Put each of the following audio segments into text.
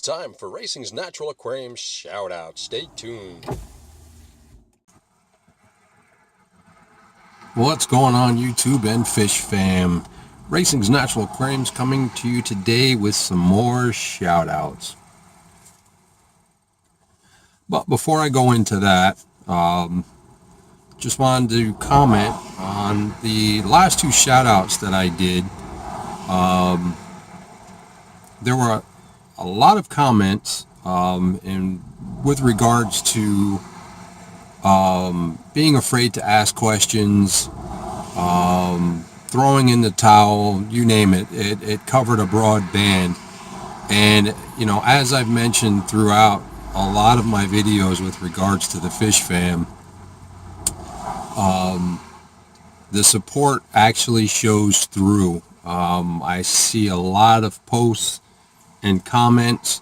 time for Racing's Natural Aquarium Shoutouts. Stay tuned. What's going on, YouTube and Fish Fam? Racing's Natural Aquariums coming to you today with some more shoutouts. But before I go into that, just wanted to comment on the last two shoutouts that I did. There were a lot of comments with regards to being afraid to ask questions, throwing in the towel, you name it. It covered a broad band. And, you know, as I've mentioned throughout a lot of my videos with regards to the Fish Fam, the support actually shows through. I see a lot of posts and comments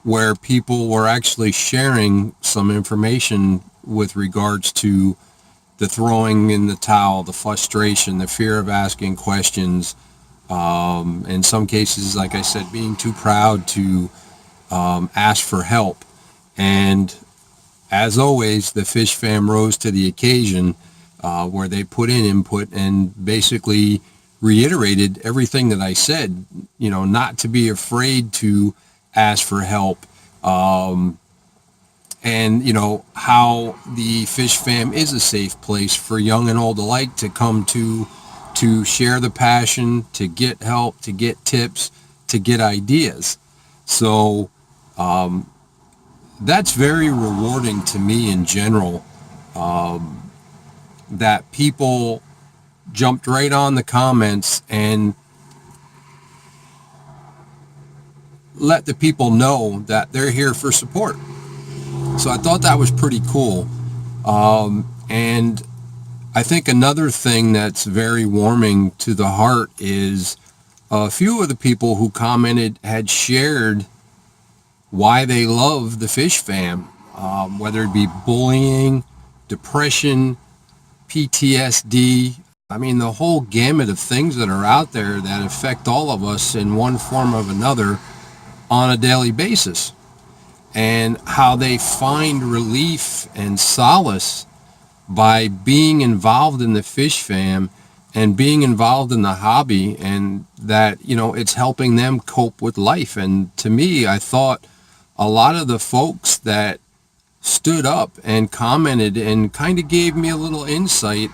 where people were actually sharing some information with regards to the throwing in the towel, the frustration, the fear of asking questions, in some cases, like I said, being too proud to ask for help. And as always, the Fish Fam rose to the occasion, where they put in input and basically reiterated everything that I said, you know, not to be afraid to ask for help, and you know how the Fish Fam is a safe place for young and old alike to come to share the passion, to get help, to get tips, to get ideas. So that's very rewarding to me in general, that people jumped right on the comments and let the people know that they're here for support. So I thought that was pretty cool. And I think another thing that's very warming to the heart is a few of the people who commented had shared why they love the Fish Fam, whether it be bullying, depression, PTSD. I mean, the whole gamut of things that are out there that affect all of us in one form or another on a daily basis, and how they find relief and solace by being involved in the Fish Fam and being involved in the hobby, and that, you know, it's helping them cope with life. And to me, I thought a lot of the folks that stood up and commented and kind of gave me a little insight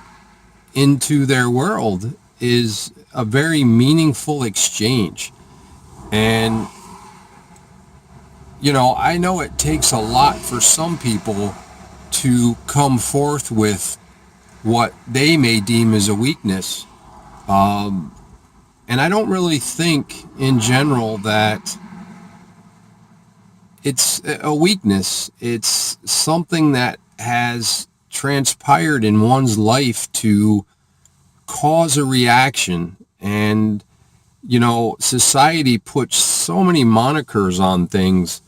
into their world is a very meaningful exchange. And you know, I know it takes a lot for some people to come forth with what they may deem as a weakness. And I don't really think in general that it's a weakness. It's something that has transpired in one's life to cause a reaction. And, you know, society puts so many monikers on things.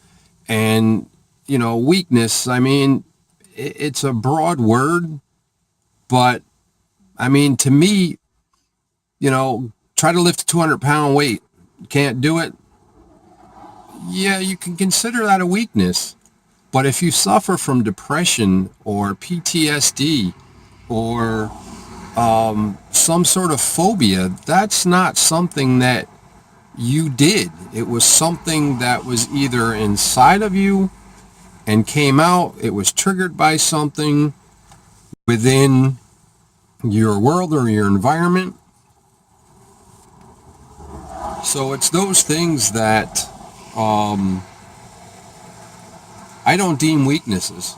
And, you know, weakness, I mean, it's a broad word, but I mean, to me, you know, try to lift a 200-pound weight. Can't do it. Yeah, you can consider that a weakness. But if you suffer from depression or PTSD or some sort of phobia, that's not something that you did. It was something that was either inside of you and came out. It was triggered by something within your world or your environment. So it's those things that I don't deem weaknesses,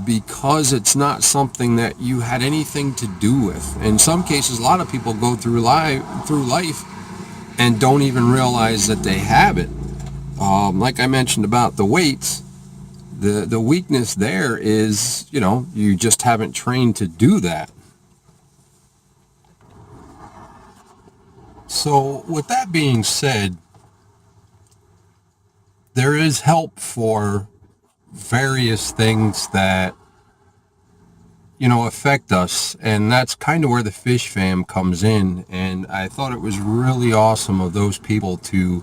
because it's not something that you had anything to do with. In some cases, a lot of people go through life and don't even realize that they have it. Like I mentioned about the weights, the weakness there is, you know, you just haven't trained to do that. So with that being said, there is help for various things that, you know, affect us, and that's kind of where the Fish Fam comes in. And I thought it was really awesome of those people to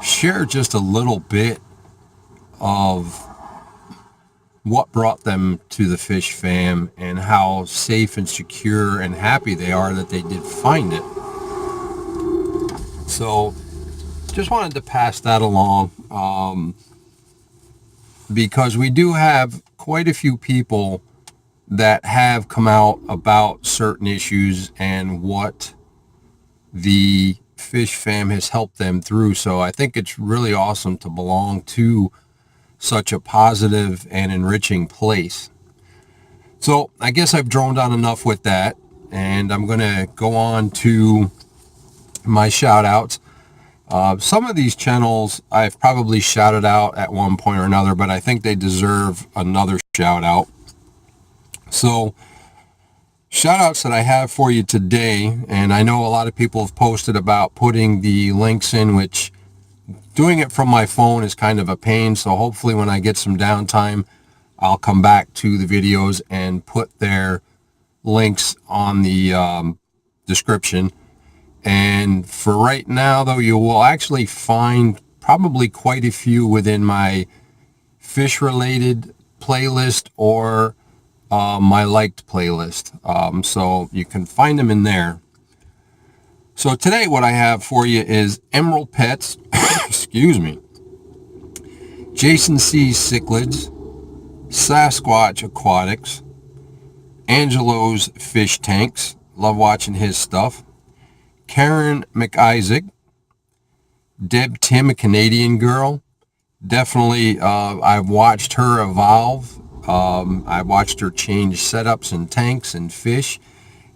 share just a little bit of what brought them to the Fish Fam and how safe and secure and happy they are that they did find it. So just wanted to pass that along, because we do have quite a few people that have come out about certain issues and what the Fish Fam has helped them through. So I think it's really awesome to belong to such a positive and enriching place. So I guess I've droned on enough with that, and I'm going to go on to my shout outs. Some of these channels I've probably shouted out at one point or another, but I think they deserve another shout out. So shout outs that I have for you today, and I know a lot of people have posted about putting the links in, which doing it from my phone is kind of a pain. So hopefully when I get some downtime, I'll come back to the videos and put their links on the description. And for right now, though, you will actually find probably quite a few within my fish-related playlist or my liked playlist. So you can find them in there. So today what I have for you is Emerald Pets, excuse me, Jason C. Cichlids, Sasquatch Aquatics, Angelo's Fish Tanks, love watching his stuff, Karen McIsaac, Deb Tim, a Canadian girl, definitely I've watched her evolve. I've watched her change setups and tanks and fish,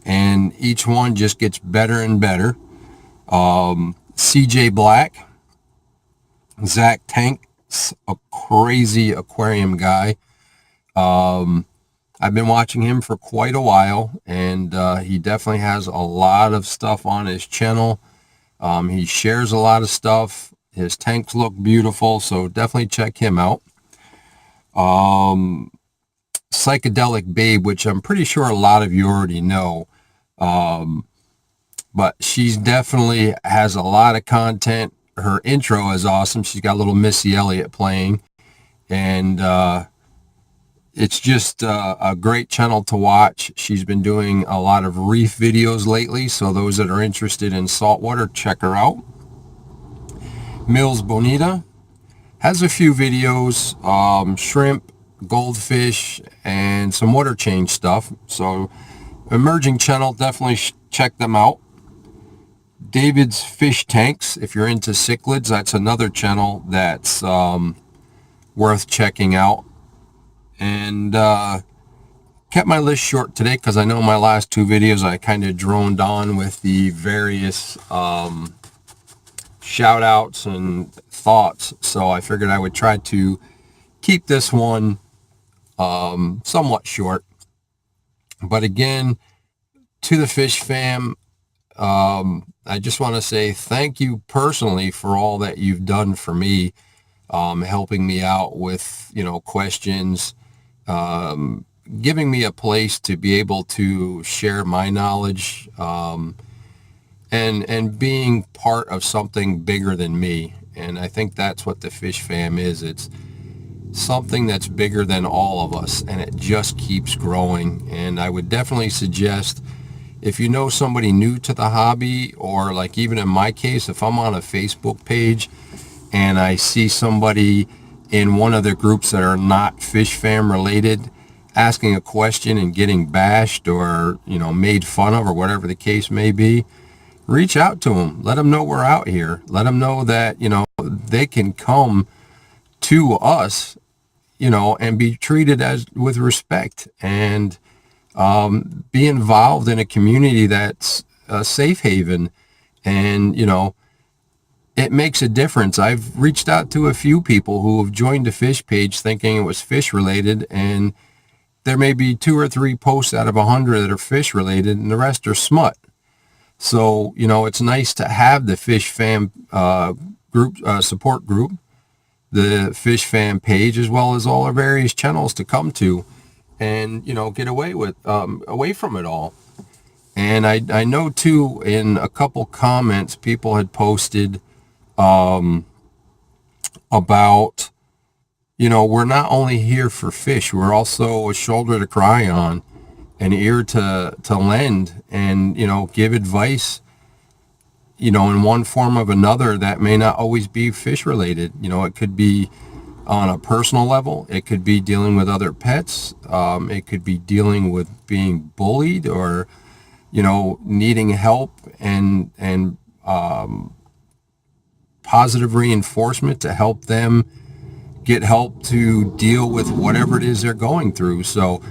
and each one just gets better and better. CJ Black, Zach Tank's a crazy aquarium guy. I've been watching him for quite a while, and he definitely has a lot of stuff on his channel. He shares a lot of stuff. His tanks look beautiful, so definitely check him out. Psychedelic Babe, which I'm pretty sure a lot of you already know. But she's definitely has a lot of content. Her intro is awesome. She's got little Missy Elliott playing, and it's just a great channel to watch. She's been doing a lot of reef videos lately, so those that are interested in saltwater, check her out. Mills Bonita has a few videos, shrimp, goldfish, and some water change stuff. So emerging channel, definitely check them out. David's Fish Tanks, if you're into cichlids, that's another channel that's worth checking out. And kept my list short today because I know my last two videos I kind of droned on with the various shout outs and thoughts, so I figured I would try to keep this one somewhat short. But again, to the Fish Fam, I just want to say thank you personally for all that you've done for me, helping me out with, questions, giving me a place to be able to share my knowledge, and being part of something bigger than me. And I think that's what the Fish Fam is. It's something that's bigger than all of us, and it just keeps growing. And I would definitely suggest, if you know somebody new to the hobby, or like even in my case, if I'm on a Facebook page and I see somebody in one of the groups that are not Fish Fam related asking a question and getting bashed or, made fun of or whatever the case may be, reach out to them. Let them know we're out here. Let them know that, they can come to us, and be treated with respect, and be involved in a community that's a safe haven. And, it makes a difference. I've reached out to a few people who have joined the fish page thinking it was fish related, and there may be 2 or 3 posts out of 100 that are fish related, and the rest are smut. So, it's nice to have the Fish Fam group, support group, the Fish Fam page, as well as all our various channels to come to and, get away from it all. And I know too, in a couple comments, people had posted about, we're not only here for fish, we're also a shoulder to cry on, an ear to lend, and, give advice, in one form of another that may not always be fish related. It could be on a personal level. It could be dealing with other pets. It could be dealing with being bullied, or, needing help and positive reinforcement to help them get help to deal with whatever it is they're going through. So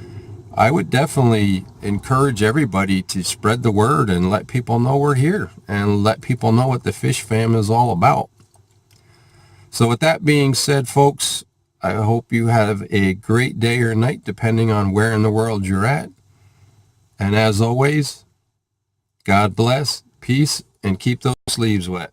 I would definitely encourage everybody to spread the word and let people know we're here, and let people know what the Fish Fam is all about. So with that being said, folks, I hope you have a great day or night, depending on where in the world you're at. And as always, God bless, peace, and keep those sleeves wet.